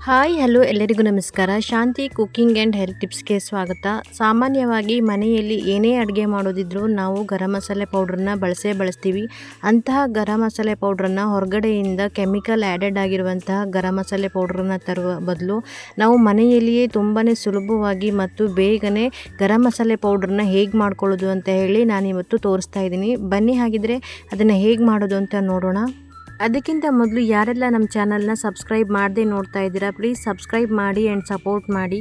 Hi hello ಎಲ್ಲರಿಗೂ ನಮಸ್ಕಾರ. ಶಾಂತಿ cooking and health ಟಿಪ್ಸ್ಗೆ ಸ್ವಾಗತ. ಸಾಮಾನ್ಯವಾಗಿ ಮನೆಯಲ್ಲಿ ಏನೇ ಅಡುಗೆ ಮಾಡೋದಿದ್ರೂ ನಾವು ಗರಂ ಮಸಾಲೆ ಪೌಡ್ರನ್ನ ಬಳಸ್ತೀವಿ. ಅಂತಹ ಗರಂ ಮಸಾಲೆ ಪೌಡ್ರನ್ನ ಹೊರಗಡೆಯಿಂದ ಕೆಮಿಕಲ್ ಆ್ಯಡೆಡ್ ಆಗಿರುವಂತಹ ಗರಂ ಮಸಾಲೆ ಪೌಡ್ರನ್ನ ತರುವ ಬದಲು ನಾವು ಮನೆಯಲ್ಲಿಯೇ ತುಂಬಾ ಸುಲಭವಾಗಿ ಮತ್ತು ಬೇಗನೆ ಗರಂ ಮಸಾಲೆ ಪೌಡ್ರನ್ನ ಹೇಗೆ ಮಾಡ್ಕೊಳ್ಳೋದು ಅಂತ ಹೇಳಿ ನಾನಿವತ್ತು ತೋರಿಸ್ತಾ ಇದ್ದೀನಿ. ಬನ್ನಿ ಹಾಗಿದ್ರೆ ಅದನ್ನು ಹೇಗೆ ಮಾಡೋದು ಅಂತ ನೋಡೋಣ. ಅದಕ್ಕಿಂತ ಮೊದಲು ಯಾರೆಲ್ಲ ನಮ್ಮ ಚಾನಲ್ನ ಸಬ್ಸ್ಕ್ರೈಬ್ ಮಾಡದೆ ನೋಡ್ತಾ ಇದ್ದೀರಾ, ಪ್ಲೀಸ್ ಸಬ್ಸ್ಕ್ರೈಬ್ ಮಾಡಿ ಆ್ಯಂಡ್ ಸಪೋರ್ಟ್ ಮಾಡಿ.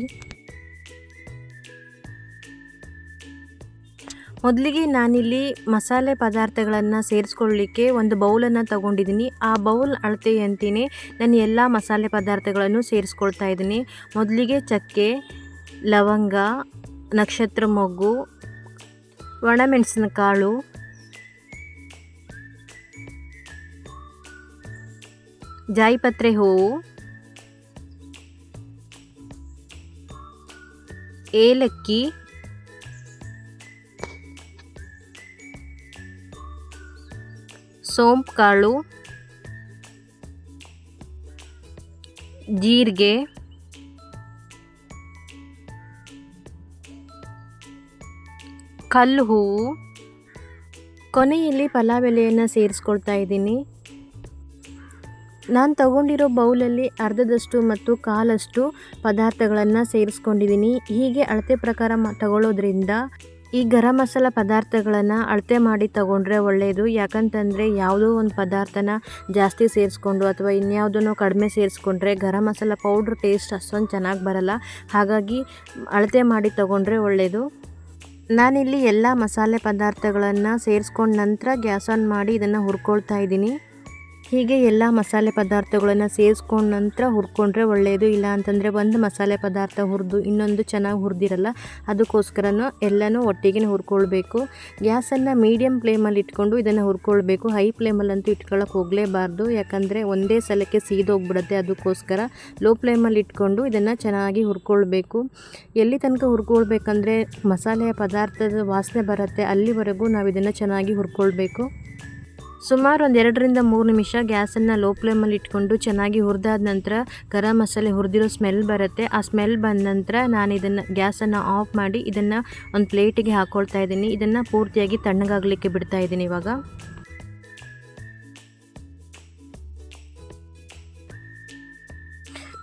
ಮೊದಲಿಗೆ ನಾನಿಲ್ಲಿ ಮಸಾಲೆ ಪದಾರ್ಥಗಳನ್ನು ಸೇರಿಸ್ಕೊಳ್ಳಿಕ್ಕೆ ಒಂದು ಬೌಲನ್ನು ತಗೊಂಡಿದ್ದೀನಿ. ಆ ಬೌಲ್ ಅಳತೆಯಂತೆಯೇ ನಾನು ಎಲ್ಲ ಮಸಾಲೆ ಪದಾರ್ಥಗಳನ್ನು ಸೇರಿಸ್ಕೊಳ್ತಾ ಇದ್ದೀನಿ. ಮೊದಲಿಗೆ ಚಕ್ಕೆ, ಲವಂಗ, ನಕ್ಷತ್ರ ಮೊಗ್ಗು, ಒಣಮೆಣಸಿನಕಾಳು, ಜಾಯಿಪತ್ರೆ ಹೂವು, ಏಲಕ್ಕಿ, ಸೋಂಪು ಕಾಳು, ಜೀರಿಗೆ, ಕಲ್ಲು ಹೂವು, ಕೊನೆಯಲ್ಲಿ ಪಲಾವ್ ಎಲೆಯನ್ನು ಸೇರಿಸ್ಕೊಳ್ತಾ ಇದ್ದೀನಿ. ನಾನು ತಗೊಂಡಿರೋ ಬೌಲಲ್ಲಿ ಅರ್ಧದಷ್ಟು ಮತ್ತು ಕಾಲಷ್ಟು ಪದಾರ್ಥಗಳನ್ನು ಸೇರಿಸ್ಕೊಂಡಿದ್ದೀನಿ. ಹೀಗೆ ಅಳತೆ ಪ್ರಕಾರ ತಗೊಳ್ಳೋದ್ರಿಂದ ಈ ಗರಂ ಮಸಾಲ ಪದಾರ್ಥಗಳನ್ನು ಅಳತೆ ಮಾಡಿ ತಗೊಂಡ್ರೆ ಒಳ್ಳೆಯದು. ಯಾಕಂತಂದರೆ ಯಾವುದೋ ಒಂದು ಪದಾರ್ಥನ ಜಾಸ್ತಿ ಸೇರಿಸ್ಕೊಂಡು ಅಥವಾ ಇನ್ಯಾವುದನ್ನು ಕಡಿಮೆ ಸೇರಿಸ್ಕೊಂಡ್ರೆ ಗರಂ ಮಸಾಲ ಪೌಡ್ರ್ ಟೇಸ್ಟ್ ಅಷ್ಟೊಂದು ಚೆನ್ನಾಗಿ ಬರಲ್ಲ. ಹಾಗಾಗಿ ಅಳತೆ ಮಾಡಿ ತಗೊಂಡ್ರೆ ಒಳ್ಳೆಯದು. ನಾನಿಲ್ಲಿ ಎಲ್ಲ ಮಸಾಲೆ ಪದಾರ್ಥಗಳನ್ನು ಸೇರಿಸ್ಕೊಂಡ ನಂತರ ಗ್ಯಾಸ್ ಆನ್ ಮಾಡಿ ಇದನ್ನು ಹುರ್ಕೊಳ್ತಾ ಇದ್ದೀನಿ. ಹೀಗೆ ಎಲ್ಲ ಮಸಾಲೆ ಪದಾರ್ಥಗಳನ್ನು ಸೇರಿಸ್ಕೊಂಡ ನಂತರ ಹುರ್ಕೊಂಡ್ರೆ ಒಳ್ಳೆಯದು. ಇಲ್ಲ ಅಂತಂದರೆ ಒಂದು ಮಸಾಲೆ ಪದಾರ್ಥ ಹುರಿದು ಇನ್ನೊಂದು ಚೆನ್ನಾಗಿ ಹುರಿದಿರಲ್ಲ. ಅದಕ್ಕೋಸ್ಕರನೂ ಎಲ್ಲನೂ ಒಟ್ಟಿಗೆ ಹುರ್ಕೊಳ್ಬೇಕು. ಗ್ಯಾಸನ್ನು ಮೀಡಿಯಮ್ ಫ್ಲೇಮಲ್ಲಿ ಇಟ್ಕೊಂಡು ಇದನ್ನು ಹುರ್ಕೊಳ್ಬೇಕು. ಹೈ ಫ್ಲೇಮಲ್ಲಂತೂ ಇಟ್ಕೊಳ್ಳೋಕೆ ಹೋಗಲೇಬಾರ್ದು, ಯಾಕಂದರೆ ಒಂದೇ ಸಲಕ್ಕೆ ಸೀದೋಗ್ಬಿಡುತ್ತೆ. ಅದಕ್ಕೋಸ್ಕರ ಲೋ ಫ್ಲೇಮಲ್ಲಿ ಇಟ್ಕೊಂಡು ಇದನ್ನು ಚೆನ್ನಾಗಿ ಹುರ್ಕೊಳ್ಬೇಕು. ಎಲ್ಲಿ ತನಕ ಹುರ್ಕೊಳ್ಬೇಕಂದ್ರೆ ಮಸಾಲೆಯ ಪದಾರ್ಥದ ವಾಸನೆ ಬರುತ್ತೆ, ಅಲ್ಲಿವರೆಗೂ ನಾವು ಇದನ್ನು ಚೆನ್ನಾಗಿ ಹುರ್ಕೊಳ್ಬೇಕು. ಸುಮಾರು ಒಂದು 2-3 ನಿಮಿಷ ಗ್ಯಾಸನ್ನು ಲೋ ಫ್ಲೇಮಲ್ಲಿ ಇಟ್ಕೊಂಡು ಚೆನ್ನಾಗಿ ಹುರಿದಾದ ನಂತರ ಗರಂ ಮಸಾಲೆ ಹುರಿದಿರೋ ಸ್ಮೆಲ್ ಬರುತ್ತೆ. ಆ ಸ್ಮೆಲ್ ಬಂದ ನಂತರ ನಾನು ಇದನ್ನು ಗ್ಯಾಸನ್ನು ಆಫ್ ಮಾಡಿ ಇದನ್ನು ಒಂದು ಪ್ಲೇಟಿಗೆ ಹಾಕ್ಕೊಳ್ತಾ ಇದ್ದೀನಿ. ಇದನ್ನು ಪೂರ್ತಿಯಾಗಿ ತಣ್ಣಗಾಗಲಿಕ್ಕೆ ಬಿಡ್ತಾ ಇದ್ದೀನಿ ಇವಾಗ.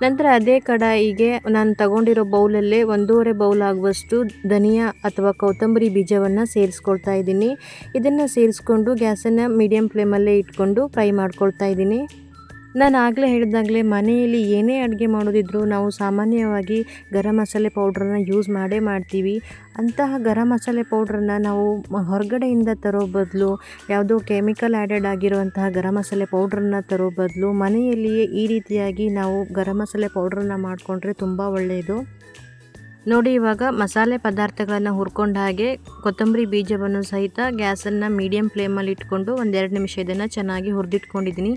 ನಂತರ ಅದೇ ಕಡಾಯಿಗೆ ನಾನು ತಗೊಂಡಿರೋ ಬೌಲಲ್ಲೇ 1.5 ಬೌಲ್ ಆಗುವಷ್ಟು ಧನಿಯಾ ಅಥವಾ ಕೊತ್ತಂಬರಿ ಬೀಜವನ್ನು ಸೇರಿಸ್ಕೊಳ್ತಾ ಇದ್ದೀನಿ. ಇದನ್ನು ಸೇರಿಸ್ಕೊಂಡು ಗ್ಯಾಸನ್ನು ಮೀಡಿಯಮ್ ಫ್ಲೇಮಲ್ಲೇ ಇಟ್ಕೊಂಡು ಫ್ರೈ ಮಾಡ್ಕೊಳ್ತಾ ಇದ್ದೀನಿ. ನಾನು ಆಗಲೇ ಹೇಳಿದಾಗಲೇ ಮನೆಯಲ್ಲಿ ಏನೇ ಅಡುಗೆ ಮಾಡೋದಿದ್ರೂ ನಾವು ಸಾಮಾನ್ಯವಾಗಿ ಗರಂ ಮಸಾಲೆ ಪೌಡ್ರನ್ನ ಯೂಸ್ ಮಾಡ್ತೀವಿ. ಅಂತಹ ಗರಂ ಮಸಾಲೆ ಪೌಡ್ರನ್ನ ನಾವು ಹೊರಗಡೆಯಿಂದ ತರೋ ಬದಲು, ಯಾವುದೋ ಕೆಮಿಕಲ್ ಆ್ಯಡೆಡ್ ಆಗಿರುವಂತಹ ಗರಂ ಮಸಾಲೆ ಪೌಡ್ರನ್ನ ತರೋ ಬದಲು ಮನೆಯಲ್ಲಿಯೇ ಈ ರೀತಿಯಾಗಿ ನಾವು ಗರಂ ಮಸಾಲೆ ಪೌಡ್ರನ್ನ ಮಾಡಿಕೊಂಡ್ರೆ ತುಂಬ ಒಳ್ಳೆಯದು. ನೋಡಿ, ಇವಾಗ ಮಸಾಲೆ ಪದಾರ್ಥಗಳನ್ನು ಹುರ್ಕೊಂಡ ಹಾಗೆ ಕೊತ್ತಂಬರಿ ಬೀಜವನ್ನು ಸಹಿತ ಗ್ಯಾಸನ್ನು ಮೀಡಿಯಮ್ ಫ್ಲೇಮಲ್ಲಿ ಇಟ್ಕೊಂಡು 1-2 ನಿಮಿಷ ಇದನ್ನು ಚೆನ್ನಾಗಿ ಹುರಿದಿಟ್ಕೊಂಡಿದ್ದೀನಿ.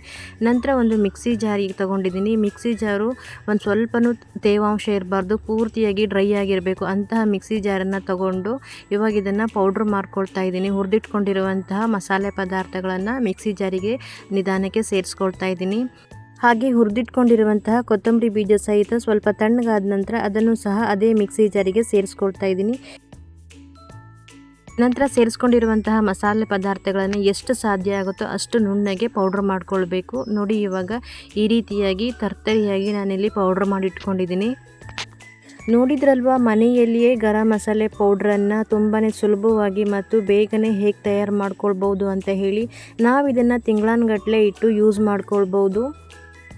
ನಂತರ ಒಂದು ಮಿಕ್ಸಿ ಜಾರಿಗೆ ತೊಗೊಂಡಿದ್ದೀನಿ. ಮಿಕ್ಸಿ ಜಾರು ಒಂದು ಸ್ವಲ್ಪನೂ ತೇವಾಂಶ ಇರಬಾರ್ದು, ಪೂರ್ತಿಯಾಗಿ ಡ್ರೈ ಆಗಿರಬೇಕು. ಅಂತಹ ಮಿಕ್ಸಿ ಜಾರನ್ನು ತಗೊಂಡು ಇವಾಗ ಇದನ್ನು ಪೌಡ್ರ್ ಮಾಡ್ಕೊಳ್ತಾ ಇದ್ದೀನಿ. ಹುರಿದಿಟ್ಕೊಂಡಿರುವಂತಹ ಮಸಾಲೆ ಪದಾರ್ಥಗಳನ್ನು ಮಿಕ್ಸಿ ಜಾರಿಗೆ ನಿಧಾನಕ್ಕೆ ಸೇರಿಸ್ಕೊಳ್ತಾ ಇದ್ದೀನಿ. ಹಾಗೆ ಹುರಿದಿಟ್ಕೊಂಡಿರುವಂತಹ ಕೊತ್ತಂಬರಿ ಬೀಜ ಸಹಿತ ಸ್ವಲ್ಪ ತಣ್ಣಗಾದ ನಂತರ ಅದನ್ನು ಸಹ ಅದೇ ಮಿಕ್ಸಿ ಜಾರಿಗೆ ಸೇರಿಸ್ಕೊಳ್ತಾ ಇದ್ದೀನಿ. ನಂತರ ಸೇರಿಸ್ಕೊಂಡಿರುವಂತಹ ಮಸಾಲೆ ಪದಾರ್ಥಗಳನ್ನು ಎಷ್ಟು ಸಾಧ್ಯ ಆಗುತ್ತೋ ಅಷ್ಟು ನುಣ್ಣಗೆ ಪೌಡ್ರ್ ಮಾಡ್ಕೊಳ್ಬೇಕು. ನೋಡಿ, ಇವಾಗ ಈ ರೀತಿಯಾಗಿ ತರ್ತರಿಯಾಗಿ ನಾನಿಲ್ಲಿ ಪೌಡ್ರ್ ಮಾಡಿಟ್ಕೊಂಡಿದ್ದೀನಿ. ನೋಡಿದ್ರಲ್ವ, ಮನೆಯಲ್ಲಿಯೇ ಗರಂ ಮಸಾಲೆ ಪೌಡ್ರನ್ನು ತುಂಬಾ ಸುಲಭವಾಗಿ ಮತ್ತು ಬೇಗನೆ ಹೇಗೆ ತಯಾರು ಮಾಡ್ಕೊಳ್ಬೋದು ಅಂತ ಹೇಳಿ. ನಾವು ಇದನ್ನು ತಿಂಗಳಾನುಗಟ್ಟಲೆ ಇಟ್ಟು ಯೂಸ್ ಮಾಡ್ಕೊಳ್ಬೋದು.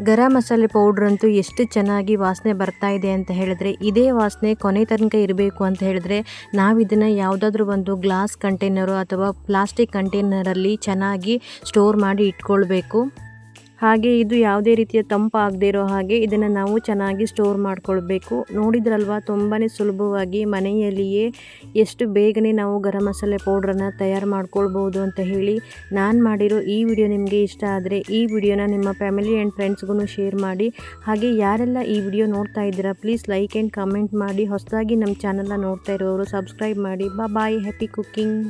ಗರಂ ಮಸಾಲೆ ಪೌಡ್ರಂತೂ ಎಷ್ಟು ಚೆನ್ನಾಗಿ ವಾಸನೆ ಬರ್ತಾ ಇದೆ ಅಂತ ಹೇಳಿದ್ರೆ, ಇದೇ ವಾಸನೆ ಕೊನೆ ತನಕ ಇರಬೇಕು ಅಂತ ಹೇಳಿದ್ರೆ ನಾವು ಇದನ್ನು ಯಾವುದಾದ್ರೂ ಒಂದು ಗ್ಲಾಸ್ ಕಂಟೈನರು ಅಥವಾ ಪ್ಲಾಸ್ಟಿಕ್ ಕಂಟೈನರಲ್ಲಿ ಚೆನ್ನಾಗಿ ಸ್ಟೋರ್ ಮಾಡಿ ಇಟ್ಕೊಳ್ಬೇಕು. ಹಾಗೆ ಇದು ಯಾವುದೇ ರೀತಿಯ ತಂಪಾಗದೇ ಇರೋ ಹಾಗೆ ಇದನ್ನು ನಾವು ಚೆನ್ನಾಗಿ ಸ್ಟೋರ್ ಮಾಡ್ಕೊಳ್ಬೇಕು. ನೋಡಿದ್ರಲ್ವ, ತುಂಬಾ ಸುಲಭವಾಗಿ ಮನೆಯಲ್ಲಿಯೇ ಎಷ್ಟು ಬೇಗನೆ ನಾವು ಗರಂ ಮಸಾಲೆ ಪೌಡ್ರನ್ನು ತಯಾರು ಮಾಡ್ಕೊಳ್ಬೋದು ಅಂತ ಹೇಳಿ. ನಾನು ಮಾಡಿರೋ ಈ ವಿಡಿಯೋ ನಿಮಗೆ ಇಷ್ಟ ಆದರೆ ಈ ವಿಡಿಯೋನ ನಿಮ್ಮ ಫ್ಯಾಮಿಲಿ ಆ್ಯಂಡ್ ಫ್ರೆಂಡ್ಸ್ಗೂ ಶೇರ್ ಮಾಡಿ. ಹಾಗೆ ಯಾರೆಲ್ಲ ಈ ವಿಡಿಯೋ ನೋಡ್ತಾ ಇದ್ದೀರಾ, ಪ್ಲೀಸ್ ಲೈಕ್ ಆ್ಯಂಡ್ ಕಮೆಂಟ್ ಮಾಡಿ. ಹೊಸದಾಗಿ ನಮ್ಮ ಚಾನಲ್ನ ನೋಡ್ತಾ ಇರೋರು ಸಬ್ಸ್ಕ್ರೈಬ್ ಮಾಡಿ. ಬಾಯ್, ಹ್ಯಾಪಿ ಕುಕ್ಕಿಂಗ್.